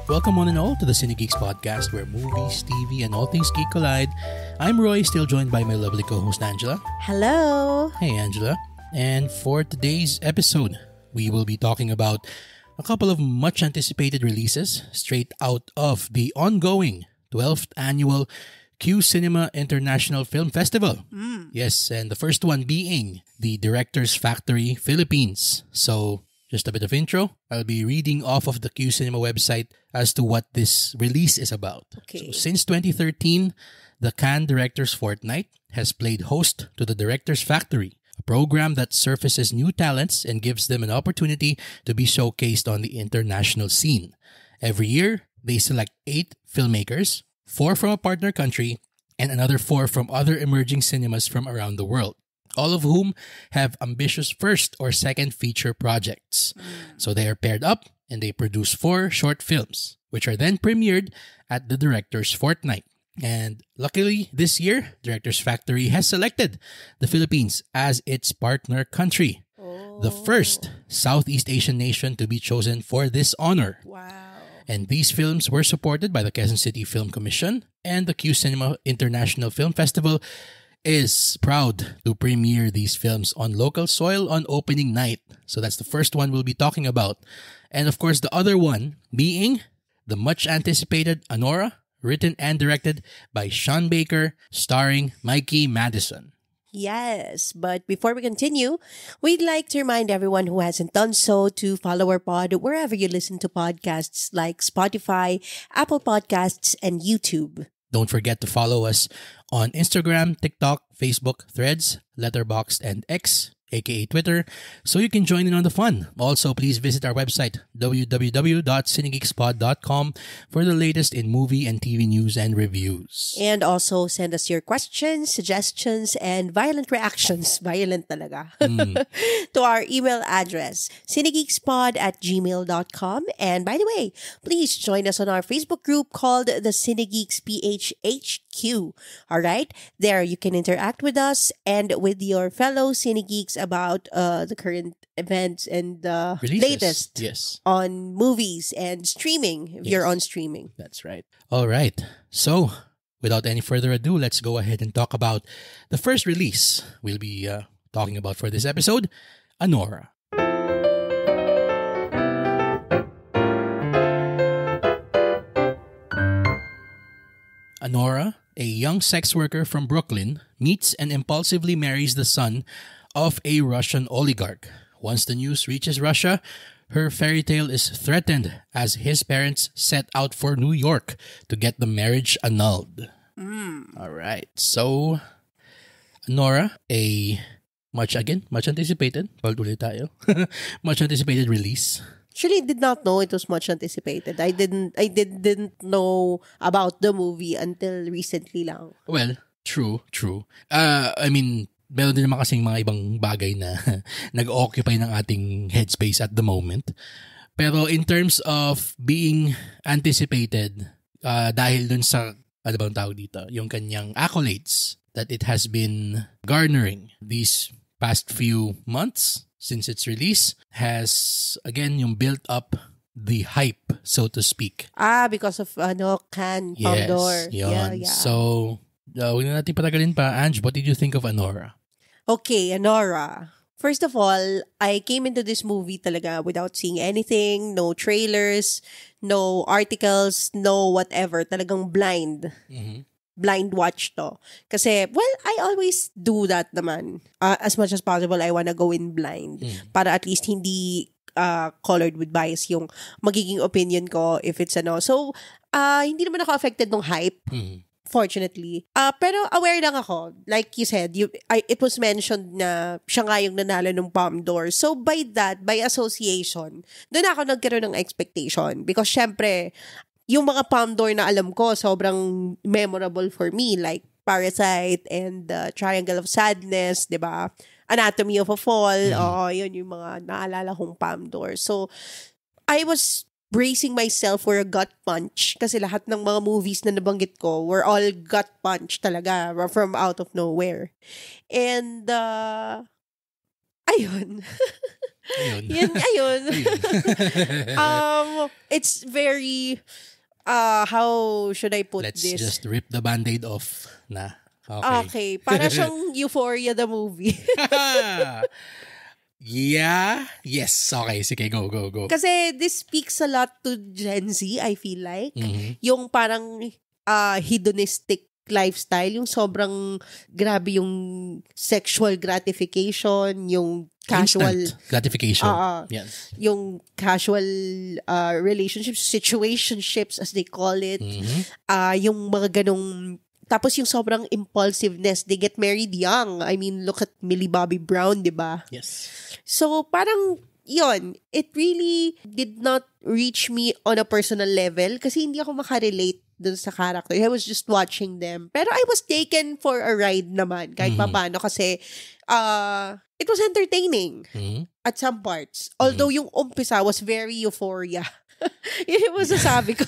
Welcome one and all to the Cine Geeks podcast where movies, TV, and all things geek collide. I'm Roy, still joined by my lovely co-host Angela. Hello! Hey Angela. And for today's episode, we will be talking about a couple of much anticipated releases straight out of the ongoing 12th annual Q Cinema International Film Festival. Yes, and the first one being the Directors Factory Philippines. So, just a bit of intro. I'll be reading off of the Q Cinema website as to what this release is about. Okay. So, since 2013, the Cannes Directors Fortnight has played host to the Directors Factory, a program that surfaces new talents and gives them an opportunity to be showcased on the international scene. Every year, they select 8 filmmakers, 4 from a partner country, and another 4 from other emerging cinemas from around the world, all of whom have ambitious first or second feature projects. So they are paired up and they produce 4 short films, which are then premiered at the Directors Fortnight. And luckily, this year, Directors Factory has selected the Philippines as its partner country, the first Southeast Asian nation to be chosen for this honor. Wow. And these films were supported by the Quezon City Film Commission, and the Q Cinema International Film Festival is proud to premiere these films on local soil on opening night. So that's the first one we'll be talking about. And of course, the other one being the much anticipated Anora, written and directed by Sean Baker, starring Mikey Madison. Yes, but before we continue, we'd like to remind everyone who hasn't done so to follow our pod wherever you listen to podcasts like Spotify, Apple Podcasts, and YouTube. Don't forget to follow us on Instagram, TikTok, Facebook, Threads, Letterboxd, and X, aka Twitter, so you can join in on the fun. Also, please visit our website, www.cinegeekspod.com, for the latest in movie and TV news and reviews. And also send us your questions, suggestions, and violent reactions. Violent talaga. To our email address, cinegeekspod@gmail.com. And by the way, please join us on our Facebook group called the Cinegeeks PHHQ. Alright? There you can interact with us and with your fellow Cinegeeks about the current events and the latest on movies and streaming if you're on streaming. That's right. All right. So, without any further ado, let's go ahead and talk about the first release we'll be talking about for this episode, Anora. Anora, a young sex worker from Brooklyn, meets and impulsively marries the son of a Russian oligarch. Once the news reaches Russia, her fairy tale is threatened as his parents set out for New York to get the marriage annulled. All right. So, Nora, a much anticipated, paulit tayo, much anticipated release. Actually, I did not know it was much anticipated. I didn't know about the movie until recently lang. Well, true. I mean, meron din naman kasing mga ibang bagay na nag-occupy ng ating headspace at the moment. Pero in terms of being anticipated, dahil dun sa, ano bang tawag dito, yung kanyang accolades that it has been garnering these past few months since its release, has, again, yung built up the hype, so to speak. Because of, Cannes, Pandor. Yes, yeah. So, huwag na natin patagalin pa. Ange, what did you think of Anora? Okay, Anora. First of all, I came into this movie talaga without seeing anything, no trailers, no articles, no whatever. Talagang blind. Blind watch to. Kasi, well, I always do that naman. As much as possible, I wanna go in blind. Para at least hindi colored with bias yung magiging opinion ko if it's ano. So, hindi naman ako affected ng hype. Fortunately. Pero aware lang ako. Like you said, it was mentioned na siya nga yung nanalo ng Palme d'Or. So by that, by association, doon ako nagkaroon ng expectation. Because syempre, yung mga Palme d'Or na alam ko, sobrang memorable for me. Like Parasite and Triangle of Sadness, di ba? Anatomy of a Fall. Yun yung mga naalala kong Palme d'Or. So, I was bracing myself for a gut punch kasi lahat ng mga movies na nabanggit ko were all gut punch talaga from out of nowhere. And Ayun. Ayun. Ayun. Ayun. It's very, how should I put Let's this? just rip the band-aid off na. Okay. Okay. Para siyang Euphoria the movie. Yeah. Yes. Okay. Sige, go. Kasi this speaks a lot to Gen Z, I feel like. Mhm. Yung parang hedonistic lifestyle, yung sobrang grabe yung sexual gratification, yung casual Instant gratification. Yan. yung casual relationships, situationships as they call it. Mhm. Yung mga ganong, tapos yung sobrang impulsiveness, they get married young. I mean, look at Millie Bobby Brown, di ba? Yes. So, parang, yon, it really did not reach me on a personal level kasi hindi ako makarelate dun sa character. I was just watching them. Pero I was taken for a ride naman, kahit paano, kasi it was entertaining Mhm. at some parts. Although yung umpisa was very Euphoria. Yun yung masasabi ko.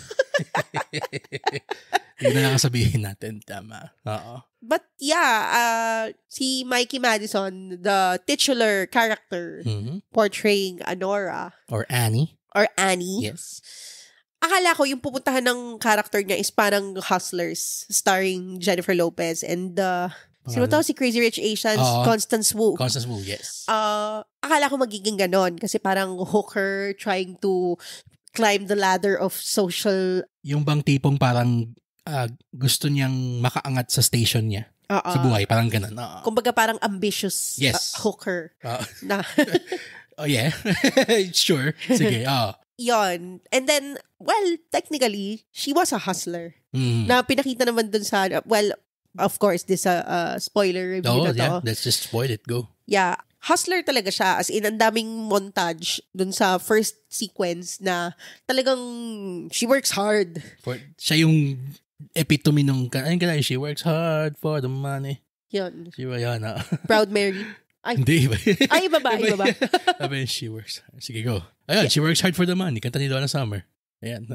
Yun na lang ang sabihin natin. Tama. Oo. But yeah, si Mikey Madison, the titular character Mhm. portraying Anora Or Annie. or Annie, Yes. akala ko yung pupuntahan ng character niya is parang Hustlers, starring Jennifer Lopez and sino to? Si Crazy Rich Asians, Oo. Constance Wu. Constance Wu, yes. Akala ko magiging ganon kasi parang hooker trying to climb the ladder of social. Yung bang tipong parang gusto niyang makaangat sa station niya sa buhay. Parang ganun. Kumbaga parang ambitious Yes. hooker. Na Oh, yeah. Sure. Sige. yon. And then, well, technically, she was a hustler. Mm. Na pinakita naman dun sa, well, of course, this spoiler review Oh, na to. yeah. Let's just spoil it. Go. Yeah. Hustler talaga siya. As in, ang daming montage dun sa first sequence na talagang she works hard. Siya yung epitome nung, ayun ka na, she works hard for the money. Yun. She ba yan? Proud Mary. Ay, Hindi, iba. ay, iba ba? Sabi, she works hard. Sige, go. Ayun, she works hard for the money. Kanta ni Donna Summer. Ayan.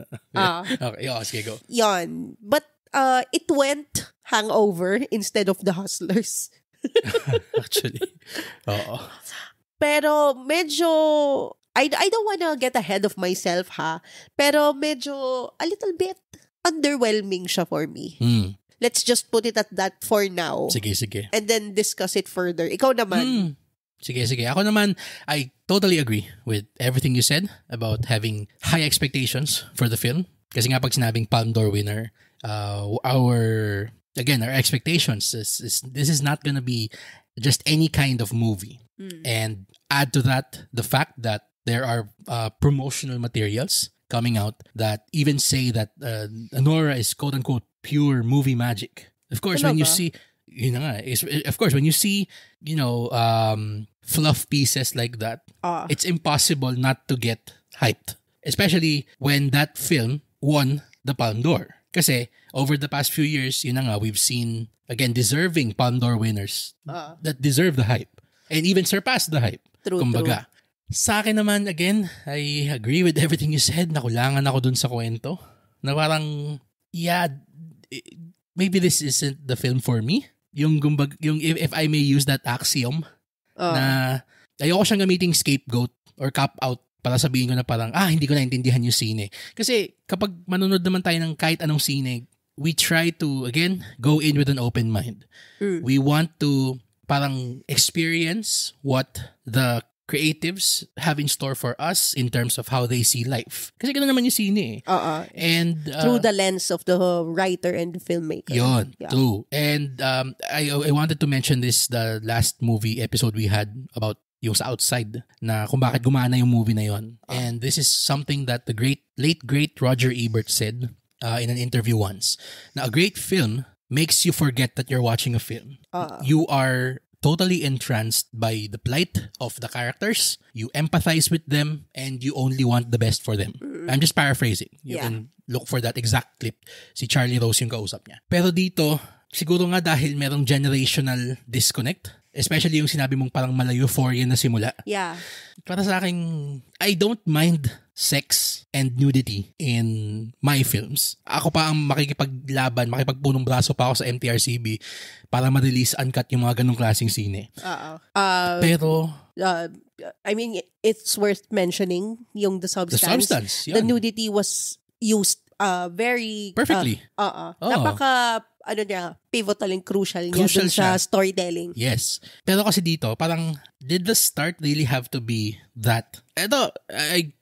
Okay, sige, go. Yon. But it went Hangover instead of The Hustlers. Actually. Oo. Pero medyo, I don't wanna get ahead of myself ha, pero medyo a little bit underwhelming siya for me. Mm. Let's just put it at that for now. Sige. And then discuss it further. Ikaw naman. Sige. Ako naman, I totally agree with everything you said about having high expectations for the film. Kasi nga pag sinabing Palme d'Or winner, our expectations is this is not gonna be just any kind of movie. And add to that the fact that there are promotional materials coming out that even say that Anora is quote-unquote pure movie magic. Of course, when you see, yun na nga, of course, when you see, fluff pieces like that, it's impossible not to get hyped. Especially when that film won the Palme d'Or. Kasi over the past few years, yun na nga, we've seen, again, deserving Palme d'Or winners that deserve the hype. And even surpass the hype. True. Sa akin naman, again, I agree with everything you said. Nakulangan ako dun sa kwento. Na parang, yeah, maybe this isn't the film for me. Yung if I may use that axiom, na ayoko siyang gamiting scapegoat or cop-out para sabihin ko na parang, hindi ko naintindihan yung sine. Kasi kapag manonood naman tayo ng kahit anong sine, we try to, again, go in with an open mind. We want to parang experience what the creatives have in store for us in terms of how they see life. Kasi gano'n naman yung sine eh. And through the lens of the writer and the filmmaker. Yun, true. And I wanted to mention this, the last movie episode we had about yung sa Outside, na kung bakit gumana yung movie na yon. And this is something that the late great Roger Ebert said in an interview once. Na a great film makes you forget that you're watching a film. You are totally entranced by the plight of the characters. You empathize with them and you only want the best for them. I'm just paraphrasing. You can look for that exact clip. Si Charlie Rose yung kausap niya. Pero dito, siguro nga dahil merong generational disconnect, especially yung sinabi mong parang mala euphoria na simula. Yeah. Para sa akin, I don't mind sex and nudity in my films. Ako pa ang makikipagpunong braso pa ako sa MTRCB para ma-release uncut yung mga ganong klaseng sine. Pero I mean, it's worth mentioning yung The Substance. The Substance, yun. The nudity was used very... perfectly. Napaka, pivotal and crucial niya dun sa storytelling. Yes. Pero kasi dito, parang, did the start really have to be that? Ito, I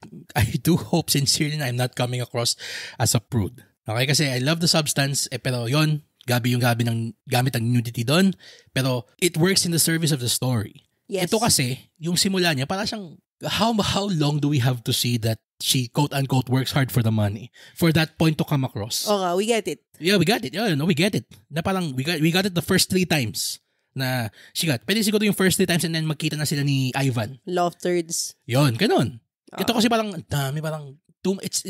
do hope sincerely na I'm not coming across as a prude. Okay, kasi I love The Substance, pero yon gabi ng gamit ang nudity doon. Pero it works in the service of the story. Yes. Ito kasi, yung simula niya, parang siyang, how long do we have to see that she quote-unquote works hard for the money for that point to come across? We get it. Yeah, we got it. Yeah, no, we get it. Na parang, we got it the first 3 times na she got. Pwede siguro yung first 3 times and then magkita na sila ni Ivan. Love thirds. Yun, ganun. Ito kasi parang, dami parang, it's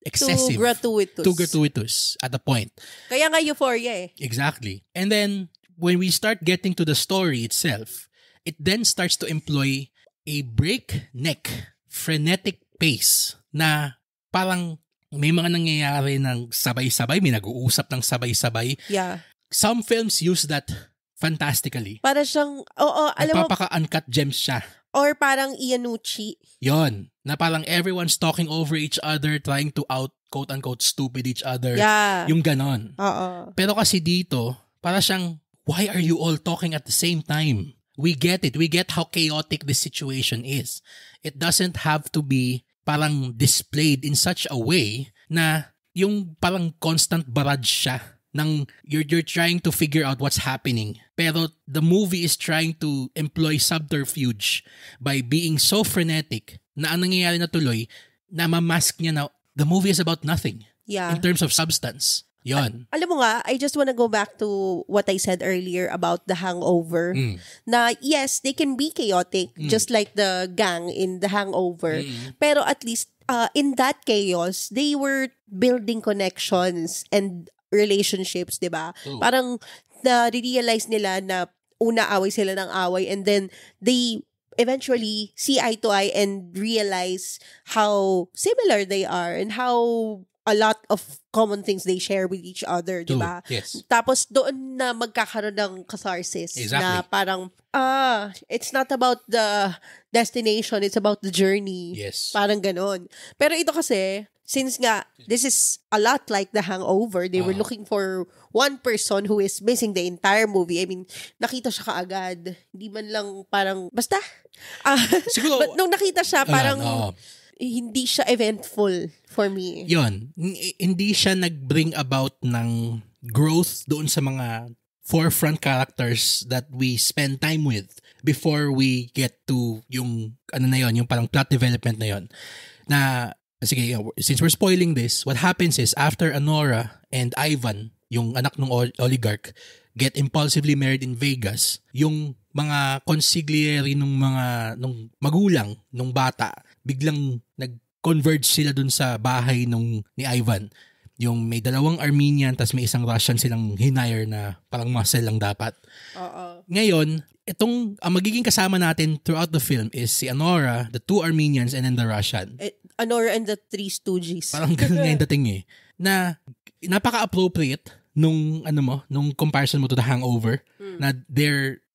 excessive. Too gratuitous at the point. Kaya nga euphoria eh. Exactly. And then, when we start getting to the story itself, it then starts to employ a breakneck, frenetic pace na parang may mga nangyayari ng sabay-sabay, may nag-uusap ng sabay-sabay. Yeah. Some films use that fantastically. Para siyang, alam mo, Nagpapaka-uncut gems siya. or parang Ianucci. Yon, na parang everyone's talking over each other, trying to quote-unquote stupid each other. Yeah. Yung ganon. Oo. Pero kasi dito, para siyang, why are you all talking at the same time? We get it. We get how chaotic this situation is. It doesn't have to be parang displayed in such a way na yung parang constant barrage siya ng you're trying to figure out what's happening. Pero the movie is trying to employ subterfuge by being so frenetic na ang nangyayari na tuloy na mamask niya na the movie is about nothing Yeah. in terms of substance. Yon. Alam mo nga, I just wanna go back to what I said earlier about The Hangover. Na yes, they can be chaotic, just like the gang in The Hangover. Pero at least, in that chaos, they were building connections and relationships, di ba? Parang na-realize nila na una away sila ng away and then they eventually see eye to eye and realize how similar they are and how a lot of common things they share with each other, di ba? Yes. Tapos doon na magkakaroon ng catharsis. Exactly. Na parang, it's not about the destination, it's about the journey. Yes. Parang ganon. Pero ito kasi, since nga, this is a lot like The Hangover, they were looking for one person who is missing the entire movie. I mean, nakita siya kaagad. Hindi man lang parang, basta. Siguro, but nung nakita siya, parang, oo. hindi siya eventful for me. Yon, hindi siya nag-bring about ng growth doon sa mga forefront characters that we spend time with before we get to yung ano na yon, yung parang plot development na yon. Na sige, since we're spoiling this, what happens is after Anora and Ivan, yung anak ng oligarch, get impulsively married in Vegas, yung mga consigliere nung magulang nung bata, biglang nag-converge sila dun sa bahay ni Ivan. Yung may 2 Armenian tas may 1 Russian silang hinire na parang muscle lang dapat. Ngayon, ang magiging kasama natin throughout the film is si Anora, the 2 Armenians, and then the Russian. Anora and the 3 Stooges. Parang ganun nga yung dating na napaka-appropriate nung comparison mo to The Hangover, na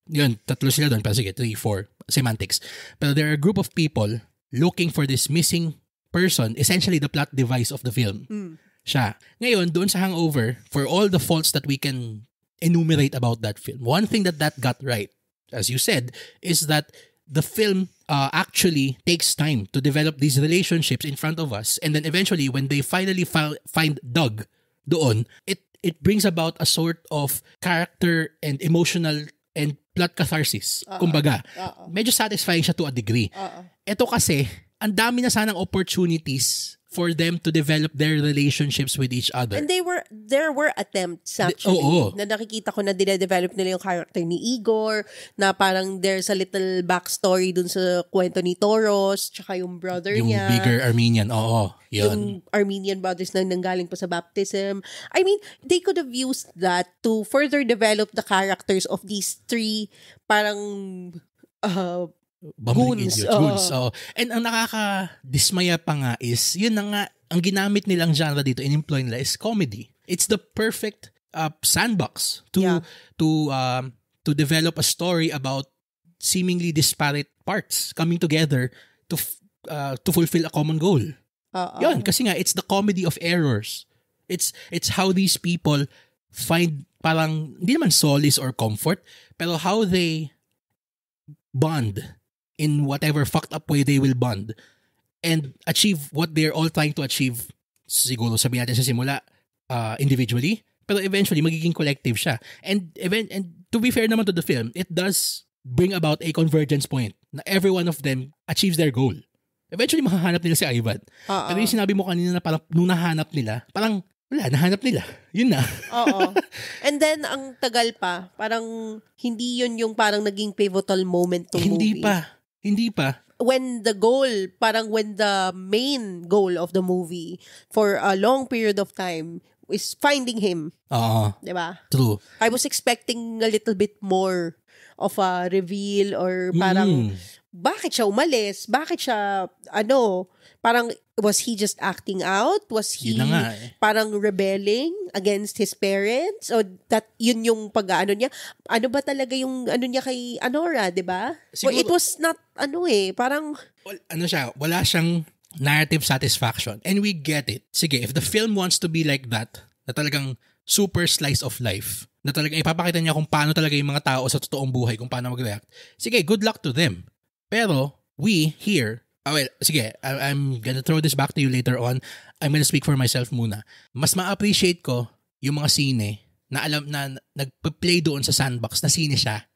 yun, 3 sila doon, pero sige, 3, 4, semantics. Pero there are a group of people looking for this missing person, essentially the plot device of the film. Siya. Ngayon, doon sa Hangover, for all the faults that we can enumerate about that film, one thing that got right, as you said, is that the film actually takes time to develop these relationships in front of us, and then eventually, when they finally find Doug doon, it brings about a sort of character and emotional and plot catharsis. Kumbaga, medyo satisfying siya to a degree. Ito kasi, ang dami na sanang opportunities for them to develop their relationships with each other. And there were attempts actually na nakikita ko na dinedevelop nila yung character ni Igor, na parang there's a little backstory dun sa kwento ni Toros, tsaka yung brother niya. Yung bigger Armenian, yun. Yung Armenian brothers na nanggaling pa sa baptism. I mean, they could have used that to further develop the characters of these three parang goons. And ang nakaka-dismaya pa nga is, yun na nga, ang ginamit nilang genre dito, in-employ nila is comedy. It's the perfect sandbox to develop a story about seemingly disparate parts coming together to fulfill a common goal. Yun, kasi nga, it's the comedy of errors. It's how these people find parang, hindi naman solace or comfort, pero how they bond in whatever fucked up way they will bond and achieve what they're all trying to achieve. Siguro sabihin natin sa simula individually, pero eventually magiging collective siya. And to be fair naman to the film, it does bring about a convergence point na every one of them achieves their goal. Eventually mahahanap nila si Ivan. Pero yung sinabi mo kanina na parang nung nahanap nila, parang wala, nahanap nila. Yun na. Oo. And then, ang tagal pa, parang hindi yun yung parang naging pivotal moment ng movie. Hindi pa. When the main goal of the movie for a long period of time is finding him. Diba? True. I was expecting a little bit more of a reveal or parang bakit siya umalis? Bakit siya, parang, was he just acting out? Was he parang rebelling against his parents? O yun yung pag-ano niya? Ano ba talaga yung niya kay Anora, di ba? Well, it was not, parang... Wala siyang narrative satisfaction. And we get it. Sige, if the film wants to be like that, na talagang super slice of life, na talagang ipapakita niya kung paano talaga yung mga tao sa totoong buhay, kung paano mag-react, sige, good luck to them. Pero, we here, sige, I'm gonna throw this back to you later on. I'm gonna speak for myself muna. Mas ma-appreciate ko yung mga sine na alam na nagpa-play doon sa sandbox na sine siya.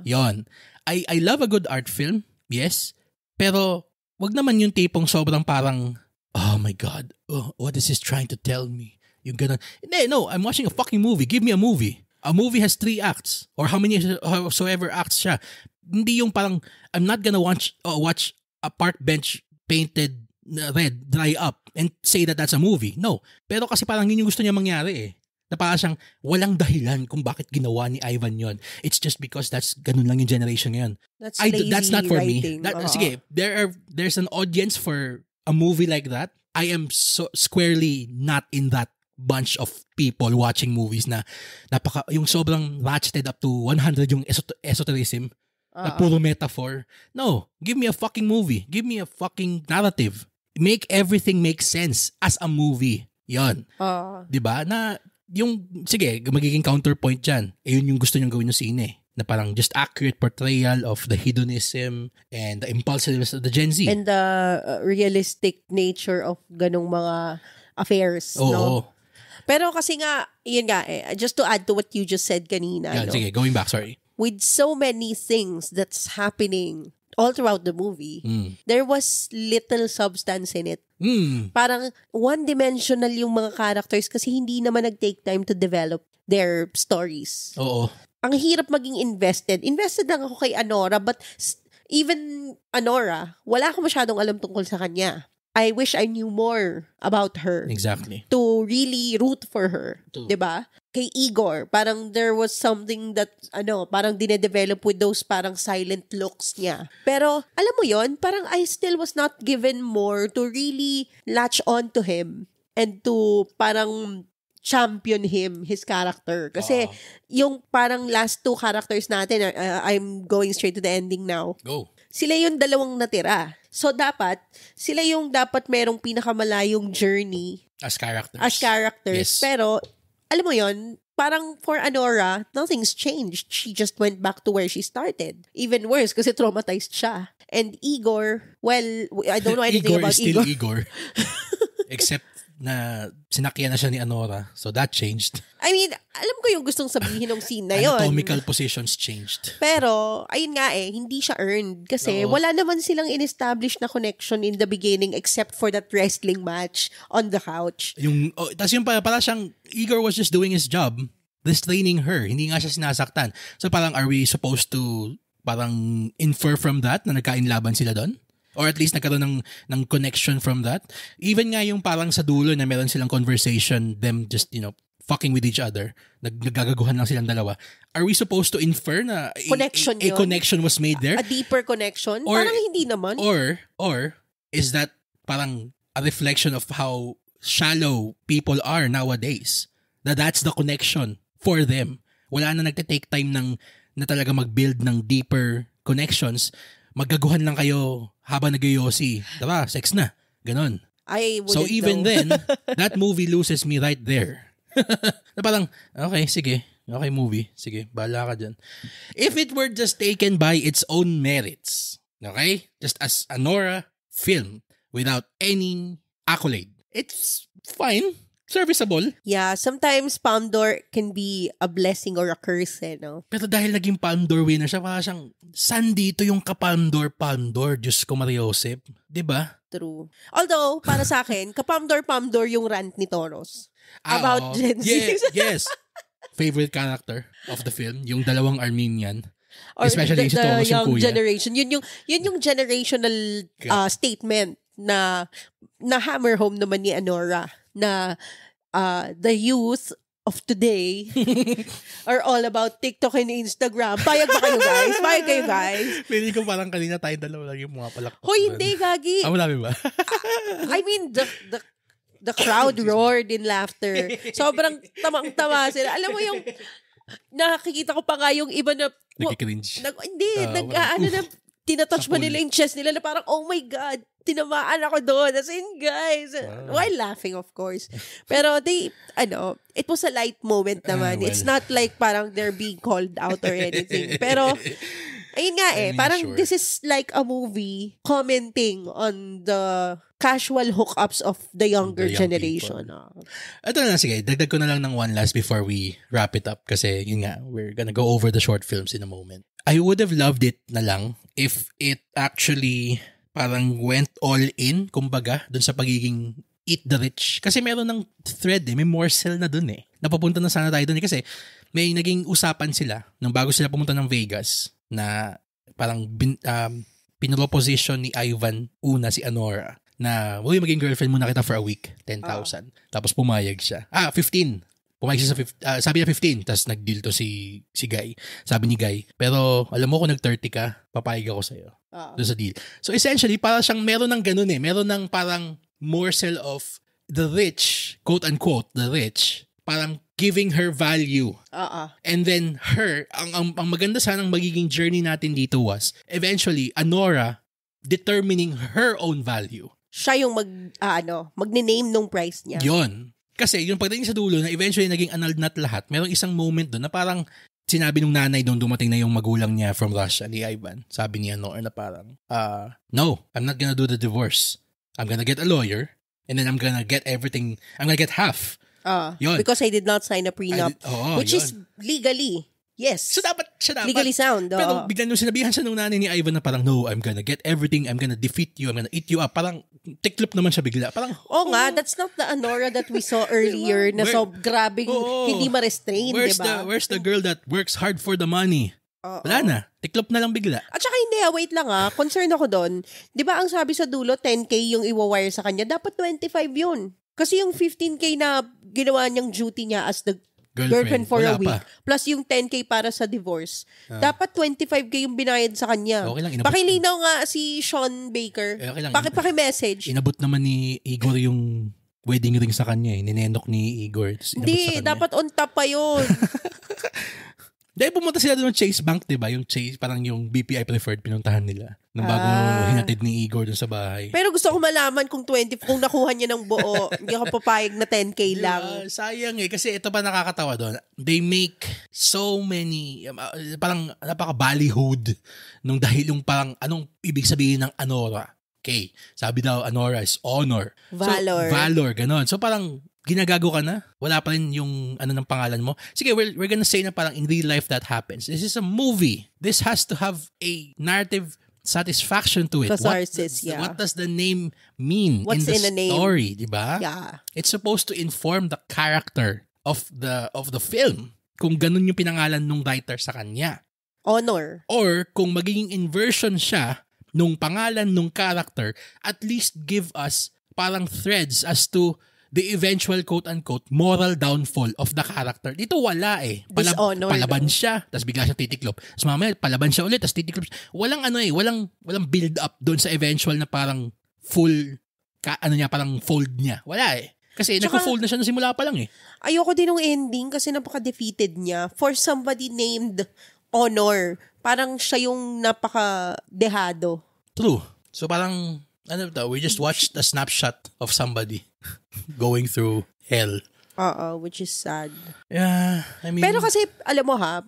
Yon. I love a good art film, yes. Pero, wag naman yung tipong sobrang parang, oh my God, what is this trying to tell me? Yung ganun. No, I'm watching a fucking movie. Give me a movie. A movie has 3 acts or howsoever acts siya. Hindi yung parang, I'm not gonna watch a park bench painted red dry up and say that that's a movie. No. Pero kasi parang yun yung gusto niya mangyari eh. Na parang siyang walang dahilan kung bakit ginawa ni Ivan yon. It's just because ganun lang yung generation ngayon. That's not for writing. Me. Sige, there's an audience for a movie like that. I am so squarely not in that bunch of people watching movies na yung sobrang ratcheted up to 100 yung esotericism. Na puro metaphor. No. Give me a fucking movie. Give me a fucking narrative. Make everything make sense as a movie. Yon. Diba? Na sige, magiging counterpoint dyan. Yun yung gusto nyong gawin ng sine. Na parang just accurate portrayal of the hedonism and the impulsiveness of the Gen Z. And the realistic nature of ganong mga affairs. No? Pero kasi nga, yun nga just to add to what you just said kanina. Sige, going back, sorry. With so many things that's happening all throughout the movie, there was little substance in it. Parang one-dimensional yung mga characters kasi hindi naman nag-take time to develop their stories. Oo. Ang hirap maging invested. Invested lang ako kay Anora, but even Anora, wala ako masyadong alam tungkol sa kanya. I wish I knew more about her. Exactly. To really root for her. Diba? Kay Igor, parang there was something that, parang dinedevelop with those parang silent looks niya. Pero, alam mo yon, parang I still was not given more to really latch on to him and to parang champion his character. Kasi, yung parang last 2 characters natin, I'm going straight to the ending now. Go. Sila yung dalawang natira. So, sila yung dapat merong pinakamalayong journey. As characters. Yes. Pero, alam mo yon, parang for Anora, nothing's changed. She just went back to where she started. Even worse, kasi traumatized siya. And Igor, well, I don't know anything Igor about is still Igor. Igor. Except na sinakyan na siya ni Anora. So that changed. I mean, alam ko yung gustong sabihin ng scene na yun. Anatomical positions changed. Pero, ayun nga hindi siya earned. Kasi Oo. wala naman silang in-establish na connection in the beginning except for that wrestling match on the couch. Tapos yung para siyang, Igor was just doing his job, restraining her. Hindi nga siya sinasaktan. So parang, are we supposed to parang infer from that na nagkainlaban sila doon? Or at least nagkaroon ng connection from that. Even nga yung parang sa dulo na meron silang conversation, them just, fucking with each other. Naggagaguhan lang silang dalawa. Are we supposed to infer na Connection a connection was made there? A deeper connection? Or- Parang hindi naman. Or is that parang a reflection of how shallow people are nowadays? That's the connection for them. Wala na nagte-take time na talaga mag-build ng deeper connections. Maggaguhan lang kayo habang nag-yosi. Diba? Sex na. Ganon. I wouldn't So even know. then, that movie loses me right there. Na parang, okay, sige. Okay, movie. Sige, bahala ka dyan. If it were just taken by its own merits, okay? Just as a Nora film without any accolade, it's fine. Serviceable. Yeah, sometimes Palme d'Or can be a blessing or a curse, no? Pero dahil naging Palme d'Or winner siya, parang siyang, saan dito yung ka-Palme d'Or? Diyos ko, Mariosep. Diba? True. Although, para sa akin, Palme d'Or yung rant ni Toros. About Gen Z. Yes. Favorite character of the film, yung dalawang Armenian. Or Especially si Toros, yung young kuya. generation. Yun yung generational statement na hammer home naman ni Anora na the youth of today are all about TikTok and Instagram. Payag ba kayo, guys? Payag kayo, guys? Feeling ko parang kanina tayo dalawa lang yung mga palakpak. Hoy, hindi, Gagi. Marami ba? I mean, the crowd roared in laughter. Sobrang tamang-tama sila. Alam mo yung, nakikita ko pa nga yung iba na, Nagkikringe. tinatouch pa nila yung chest nila na parang, oh my God, tinamaan ako doon. As in, guys. While laughing, of course. Pero it was a light moment naman. Well. It's not like parang they're being called out or anything. Pero, ayun nga parang sure. this is like a movie commenting on the casual hookups of the younger The young generation. Ito na, sige. Dagdag ko na lang ng one last before we wrap it up kasi yun nga, we're gonna go over the short films in a moment. I would have loved it na lang if it actually parang went all in, kumbaga, dun sa pagiging eat the rich. Kasi meron ng thread may morsel na dun Napapunta na sana tayo dun kasi may naging usapan sila nung bago sila pumunta ng Vegas na parang pinroposition ni Ivan una si Anora na maging girlfriend muna kita for a week, 10,000. Tapos pumayag siya. 15. Pumayag siya sa sabi niya 15, tapos nag-deal to si Guy. Sabi ni Guy, pero alam mo kung nag-30 ka, papayag ako sa'yo. Doon sa deal. So essentially, parang siyang meron ng ganun meron ng parang morsel of the rich, quote-unquote, the rich, parang giving her value. And then her, ang maganda sanang magiging journey natin dito was, eventually, Anora determining her own value. Siya yung magne-name nung price niya. Yon. Kasi yung pagdating sa dulo na eventually naging annulled lahat, merong isang moment doon na parang sinabi nung nanay doon dumating na yung magulang niya from Russia, ni Ivan. Sabi niya na parang, no, I'm not gonna do the divorce. I'm gonna get a lawyer and then I'm gonna get everything. I'm gonna get half. Yun. Because I did not sign a prenup. Which yun. is legally, yes. So dapat. Legally sound. Pero biglang nung sinabihan siya nung nanay ni Ivan na parang, no, I'm gonna get everything. I'm gonna defeat you. I'm gonna eat you up. Parang tiklop naman siya bigla. Parang, nga, that's not the Anora that we saw earlier na so grabing hindi ma-restrain, diba? Where's the girl that works hard for the money? Wala na. Tiklop na lang bigla. At saka hindi, wait lang concern ako doon. Di ba ang sabi sa dulo, 10K yung iwawire sa kanya, dapat 25 yun. Kasi yung 15K na ginawa niyang duty niya as the girlfriend for a Wala week, pa. plus yung 10K para sa divorce, dapat 25K yung binayad sa kanya. Okay lang, inabot. Pakilinaw nga si Sean Baker. Okay lang, Paki-message. Inabot naman ni Igor yung wedding ring sa kanya ninenok ni Igor. Hindi, dapat on top pa yun. Dahil pumunta sila doon ng Chase Bank, diba? Yung Chase, parang yung BPI preferred pinuntahan nila. Nung bago hinatid ni Igor doon sa bahay. Pero gusto ko malaman kung nakuha niya ng buo, hindi ako papayag na 10K lang. Sayang kasi ito pa nakakatawa doon. They make so many, parang napaka-ballyhood nung dahil yung parang anong ibig sabihin ng Anora. Okay. Sabi daw, Anora is honor. Valor. So, valor, ganon. So parang ginagago ka na. Wala pa rin yung ano ng pangalan mo. Sige, we're gonna say na parang in real life that happens. This is a movie. This has to have a narrative satisfaction to it. Catharsis, What does the name mean What's in the name? story, di ba? Yeah. It's supposed to inform the character of the film kung ganun yung pinangalan ng writer sa kanya. Honor. Or kung magiging inversion siya nung pangalan nung character, at least give us parang threads as to the eventual quote-unquote moral downfall of the character. Dito wala eh. Dishonor. Palaban siya, tapos bigla siya titiklop. Tapos mamaya, palaban siya ulit, tapos titiklop. Walang ano eh, walang build-up doon sa eventual na parang full, parang fold niya. Wala eh. Kasi naka-fold na siya nung simula pa lang eh. Ayoko din ng ending kasi napaka-defeated niya. For somebody named Honor, parang siya yung napaka-dehado. True. So parang, we just watched a snapshot of somebody going through hell. Which is sad. Yeah, I mean... Pero kasi, alam mo ha,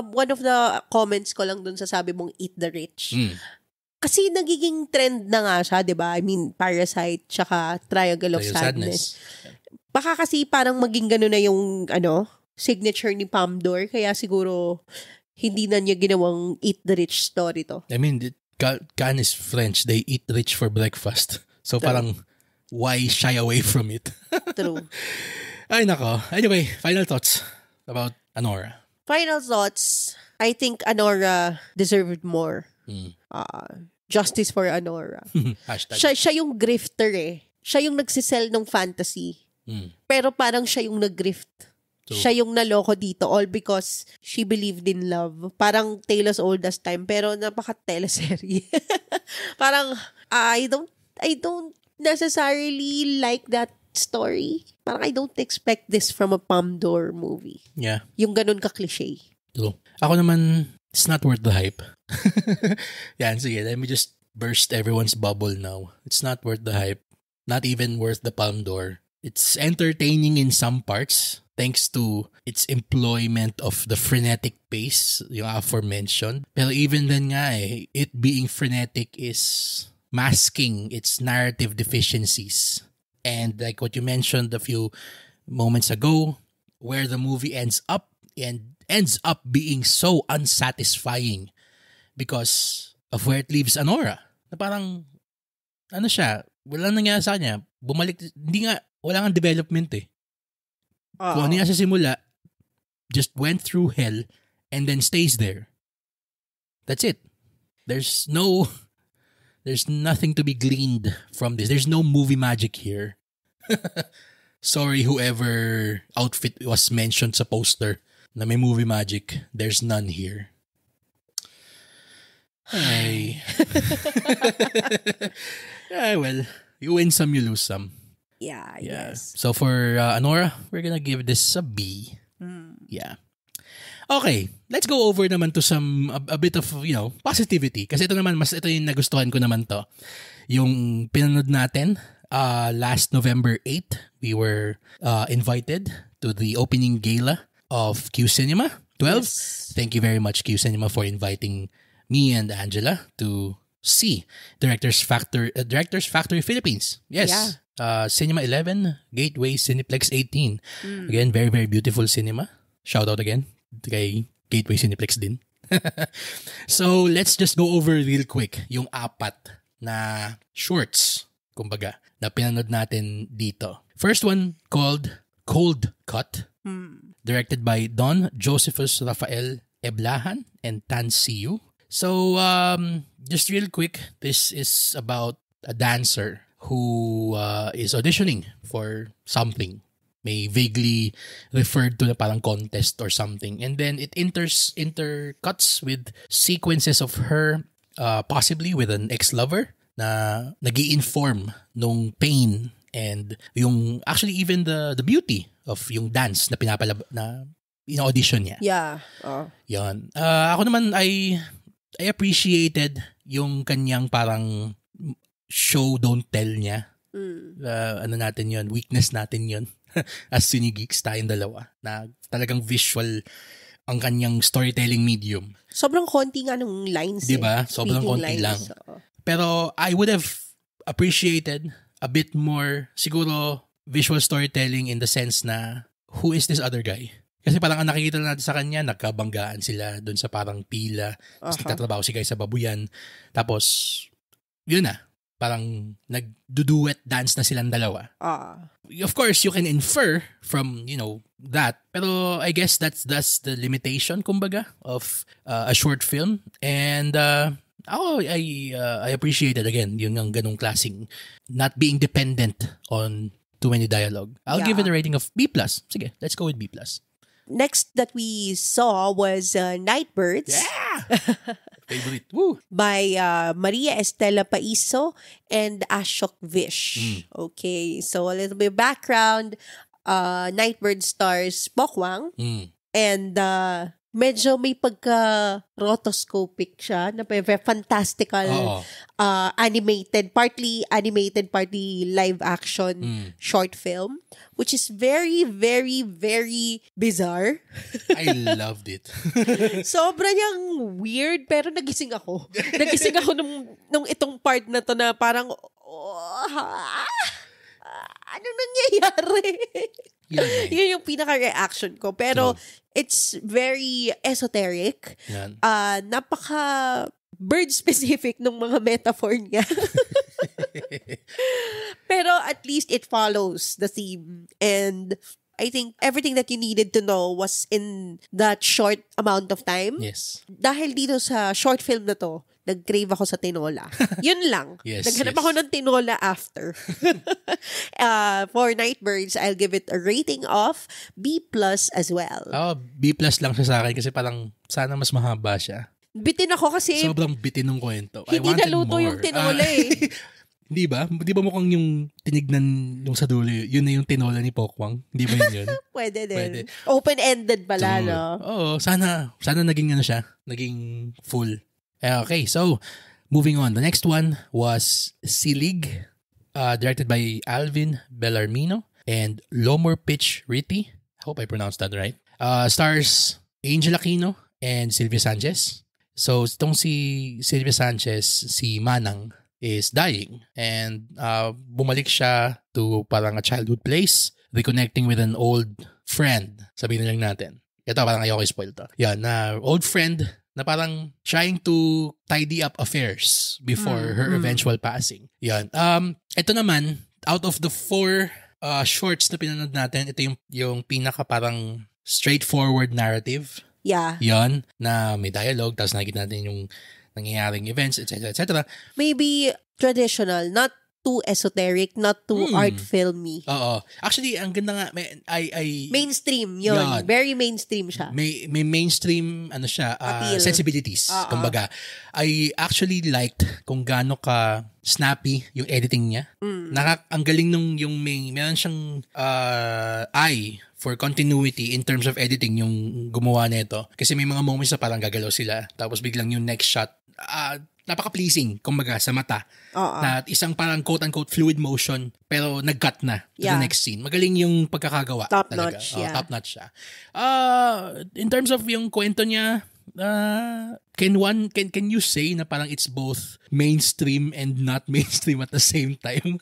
one of the comments ko lang dun sa sabi mong Eat the Rich. Kasi nagiging trend na nga siya, di ba? I mean, Parasite, tsaka Triangle of Sadness. Baka kasi parang maging gano'n na yung, signature ni Pamdor. Kaya siguro, hindi na niya ginawang Eat the Rich story to. I mean, Cannes is French. They eat rich for breakfast. So parang, why shy away from it? True. Ay, nako. Anyway, final thoughts about Anora. Final thoughts. I think Anora deserved more. Justice for Anora. Hashtag. Siya yung grifter eh. Siya yung nagsisell ng fantasy. Pero parang siya yung nag-grift. True. Siya yung naloko dito all because she believed in love. Parang Tale as Old as Time pero napaka-teleserye. Parang I don't necessarily like that story. Parang I don't expect this from a Pamdor movie. Yeah. Yung ganun ka-cliche. True. Ako naman, it's not worth the hype. Yan, sige. Let me just burst everyone's bubble now. It's not worth the hype. Not even worth the Palme d'Or. It's entertaining in some parts thanks to its employment of the frenetic pace, yung aforementioned. Pero even then nga it being frenetic is masking its narrative deficiencies. And like what you mentioned a few moments ago, where the movie ends up being so unsatisfying because of where it leaves Anora. Na parang, wala nangyari sa kanya. Wala nga development eh. Kung ano nga sa simula, just went through hell and then stays there. That's it. There's nothing to be gleaned from this. There's no movie magic here. Sorry, whoever outfit was mentioned sa poster na may movie magic. There's none here. Ay. Well, you win some, you lose some. Yeah, yes. So for Anora, we're gonna give this a B. Yeah. Okay, let's go over naman to a bit of, positivity. Kasi ito yung nagustuhan ko naman to. Yung pinanood natin, last November 8, we were invited to the opening gala of Q Cinema 12. Yes. Thank you very much, Q Cinema, for inviting me and Angela to see Directors Factory Philippines. Yes. Yeah. Cinema 11, Gateway Cineplex 18. Again, very, very beautiful cinema. Shout out again kay Gateway Cineplex din. So, let's just go over real quick yung 4 na shorts, kumbaga, na pinanood natin dito. First one called Cold Cut, directed by Don Josephus Rafael Eblahan and Tan Siu. So, just real quick, this is about a dancer who is auditioning for something. May vaguely referred to na parang contest or something. And then it intercuts with sequences of her possibly with an ex-lover na nag-i-inform nung pain and yung actually even the beauty of yung dance na na in-audition niya. Yeah. Yan. Ako naman, I appreciated yung kanyang parang show don't tell niya. Natin yun, weakness natin yun. As Cinegeeks, tayong dalawa, na talagang visual ang kanyang storytelling medium. Sobrang konti nga nung lines. Diba? Sobrang konti lang. Pero I would have appreciated a bit more, siguro, visual storytelling in the sense na, who is this other guy? Kasi parang ang nakikita natin sa kanya, nagkabanggaan sila doon sa parang pila. Tapos nagtatrabaho si guy sa babuyan. Tapos, yun na. Parang nagduduet dance na silang dalawa. Of course, you can infer from, that. Pero I guess that's the limitation, kumbaga, of a short film. And I appreciate it again, yung ganung klaseng not being dependent on too many dialogue. I'll give it a rating of B+. Sige, let's go with B+. Next that we saw was Nightbirds. Yeah! Favorite. Woo! By Maria Estela Paiso and Ashok Vish. Okay, so a little bit of background. Nightbird stars Pokwang. And medyo may pagka-rotoscopic siya na fantastical animated, partly live action short film, which is very, very, very bizarre. I loved it. Sobra niyang weird, pero nagising ako. Nagising ako nung itong part na to na parang, ano nangyayari? Yun yung pinaka-reaction ko. Pero, it's very esoteric. Napaka bird-specific ng mga metaphor niya. Pero at least it follows the theme. And I think everything that you needed to know was in that short amount of time. Yes. Dahil dito sa short film na to, nag-crave ako sa tinola. Yun lang. Naghanap ako ng tinola after. For Nightbirds, I'll give it a rating of B+ as well. B+ lang siya sa akin kasi parang sana mas mahaba siya. Bitin ako kasi sobrang bitin ng kwento. Hindi naluto yung tinola eh. Di ba? Di ba mukhang yung tinignan yung sa dulo, yun na yung tinola ni Pokwang? Di ba yun? Pwede din. Open-ended pala, no? Oo, sana naging siya. Naging full. Okay, so moving on. The next one was Silig, directed by Alvin Bellarmino and Lomor Pitch Riti. Hope I pronounced that right. Stars Angel Aquino and Sylvia Sanchez. So, itong si Sylvia Sanchez, si Manang, is dying. And bumalik siya to parang a childhood place, reconnecting with an old friend. Sabihin na lang natin. Ito, parang ayoko i-spoil to. Yan, na old friend na parang trying to tidy up affairs before her eventual passing. Yan. Ito naman, out of the 4 shorts na pinanood natin, ito yung pinaka parang straightforward narrative. Yeah. Yan, na may dialogue, tapos nakikita natin yung nangyayaring events, etc., etc. Maybe traditional, not too esoteric, not too art filmy. Oo. Actually, ang ganda nga, mainstream yun. Very mainstream siya. May mainstream, sensibilities. Kumbaga, I actually liked kung gaano ka snappy yung editing niya. Ang galing nung meron siyang eye for continuity in terms of editing yung gumawa nito. Kasi may mga moments na parang gagalaw sila. Tapos biglang yung next shot, napaka-pleasing, kumbaga, sa mata. Na isang parang quote-unquote fluid motion, pero nag-cut na to the next scene. Magaling yung pagkakagawa. Top-notch, top-notch siya. In terms of yung kwento niya, can you say na parang it's both mainstream and not mainstream at the same time?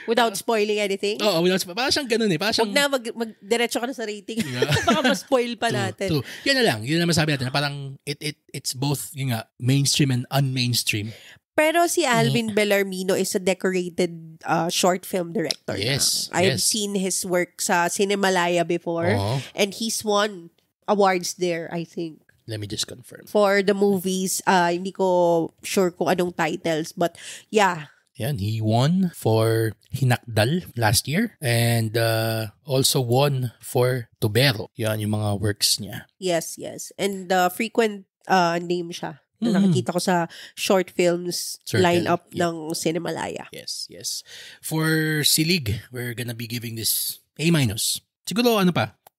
Without spoiling anything? Oo, parang siyang ganun eh. Huwag na mag-diretso ka na sa rating. Baka ma-spoil pa natin. True. Yan na lang. Yun na masabi natin. Na parang it's both yung mainstream and un-mainstream. Pero si Alvin Bellarmino is a decorated short film director. Yes. I've seen his work sa Cinemalaya before. And he's won awards there, I think. Let me just confirm. For the movies, hindi ko sure kung anong titles. But yeah. Yan, he won for Hinakdal last year and also won for Tubero. Yan yung mga works niya. Yes. And frequent name siya. Na nakikita ko sa short films lineup ng Cinemalaya. Yes. For Silig, we're gonna be giving this A-. Siguro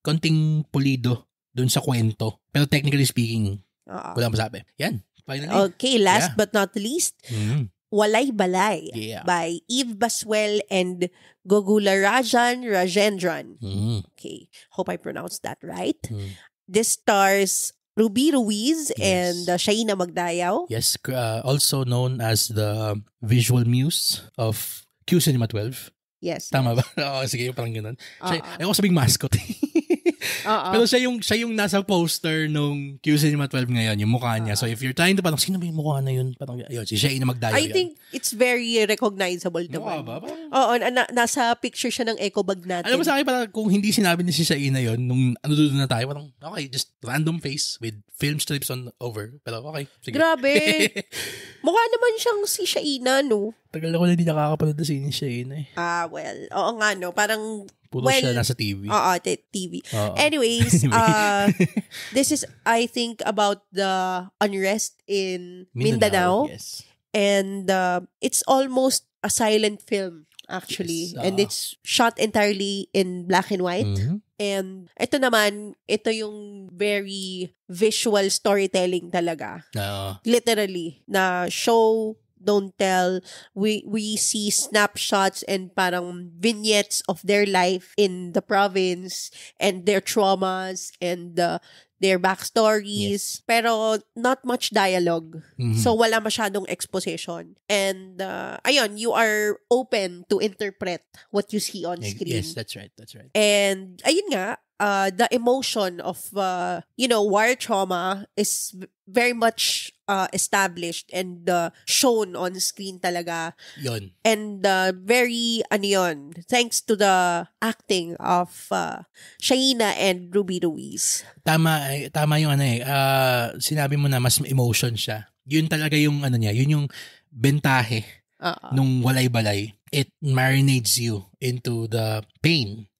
konting pulido dun sa kwento. Pero technically speaking, wala masabi. Yan, finally. Okay, last but not least, Walay Balay by Eve Baswell and Gogularajan Rajendran. Okay, hope I pronounced that right. This stars Ruby Ruiz Yes. and Shaina Magdayaw. Yes, also known as the visual muse of Q Cinema 12. Yes. Tama ba? Oo, sige, parang ganun. Siya, Oo. ayoko sabing mascot. Oo. Pero siya yung nasa poster nung Q Cinema 12 ngayon, yung mukha niya. So if you're trying to parang, sino ba yung mukha na yun? Parang, ayun, si Shaina Magdayaw I yan. think it's very recognizable Mukha naman. ba? Parang, Oo, nasa picture siya ng eco bag natin. alam mo sa akin, parang kung hindi sinabi ni si Shaina yun, nung ano doon na tayo, parang, okay, just random face with film strips on over. Pero okay, sige. Grabe. Mukha naman siyang si Shaina, no? Tagal ako na hindi nakakapanood na si Shaina eh. Well, oo nga, no? Parang, Puro siya nasa TV. Oo, TV. Oo. Anyways, this is, I think, about the unrest in Mindanao. Yes. And it's almost a silent film, actually. Yes, And it's shot entirely in black and white. Mhm. And ito naman, ito yung very visual storytelling talaga. Oo. Literally, na show, don't tell. We see snapshots and parang vignettes of their life in the province and their traumas and their backstories. Pero not much dialogue. Mhm. So wala masyadong exposition. And ayun, you are open to interpret what you see on screen. Yes, that's right. That's right. And ayun nga, the emotion of war trauma is very much established and shown on screen talaga. Yun. And very thanks to the acting of Shaina and Ruby Ruiz. Tama yung sinabi mo na mas emotion siya. Yun talaga yung niya, yun yung bentahe nung walay-balay. It marinades you into the pain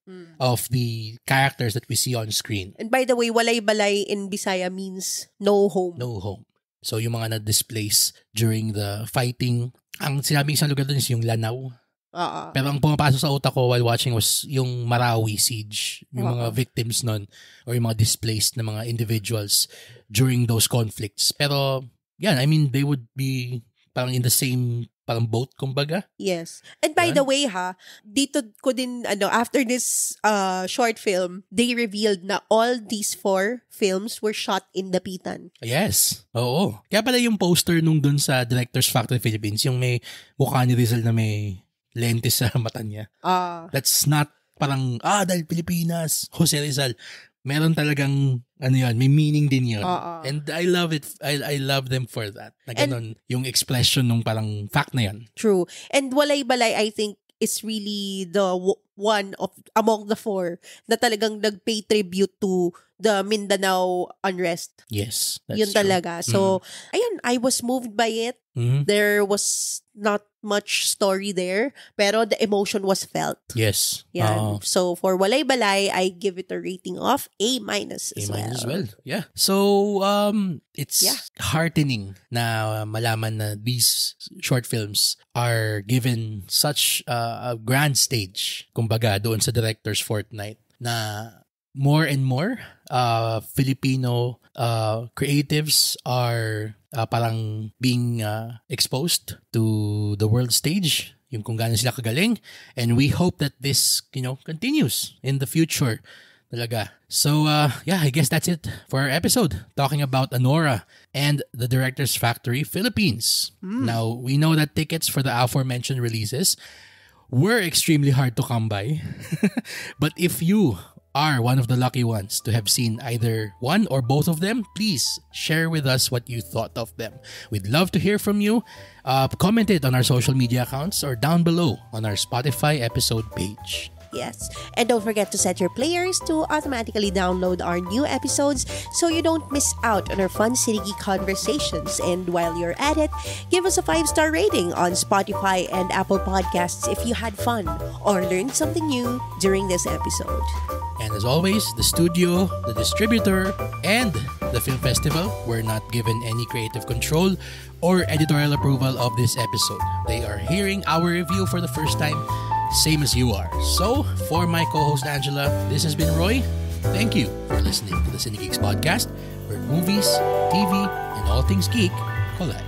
of the characters that we see on screen. And by the way, walay-balay in Bisaya means no home. No home. So yung mga na-displace during the fighting, ang sinabing isang lugar doon is yung Lanao. Pero ang pumapasok sa utak ko while watching was yung Marawi siege, yung mga victims nun, or yung mga displaced na mga individuals during those conflicts. Pero, yeah, I mean, they would be parang in the same parang boat, kumbaga. Yes. And by the way, dito ko din, after this short film, they revealed na all these 4 films were shot in Dapitan. Yes. Oo. Kaya pala yung poster nung dun sa Directors Factory Philippines, yung may mukha ni Rizal na may lentes sa mata niya. That's not parang, dahil Pilipinas, Jose Rizal. Meron talagang, may meaning din yun. And I love it. I love them for that. Na ganun, yung expression nung parang fact na yun. True. And Walay-Balay, I think, is really the one of among the 4 na talagang nag-pay tribute to the Mindanao unrest. Yes. That's Yun true. talaga. So, ayun, I was moved by it. Mhm. There was not much story there, pero the emotion was felt. Yes. Yan. So, for Walay-Balay, I give it a rating of A- as well. Yeah. So, it's heartening na malaman na these short films are given such a grand stage, kumbaga, doon sa Directors Fortnight, na more and more Filipino creatives are parang being exposed to the world stage, yung kung gaano sila kagaling, and we hope that this continues in the future talaga. So I guess that's it for our episode talking about Anora and the Directors Factory Philippines. Now we know that tickets for the aforementioned releases were extremely hard to come by. But if you are one of the lucky ones to have seen either one or both of them, please share with us what you thought of them. We'd love to hear from you. Comment it on our social media accounts or down below on our Spotify episode page. Yes. And don't forget to set your players to automatically download our new episodes so you don't miss out on our fun City Geek conversations. And while you're at it, give us a 5-star rating on Spotify and Apple Podcasts if you had fun or learned something new during this episode. And as always, the studio, the distributor, and the film festival were not given any creative control or editorial approval of this episode. They are hearing our review for the first time, same as you are. So, for my co-host Angela, this has been Roy. Thank you for listening to the Cine Geeks podcast, where movies, TV, and all things geek collide.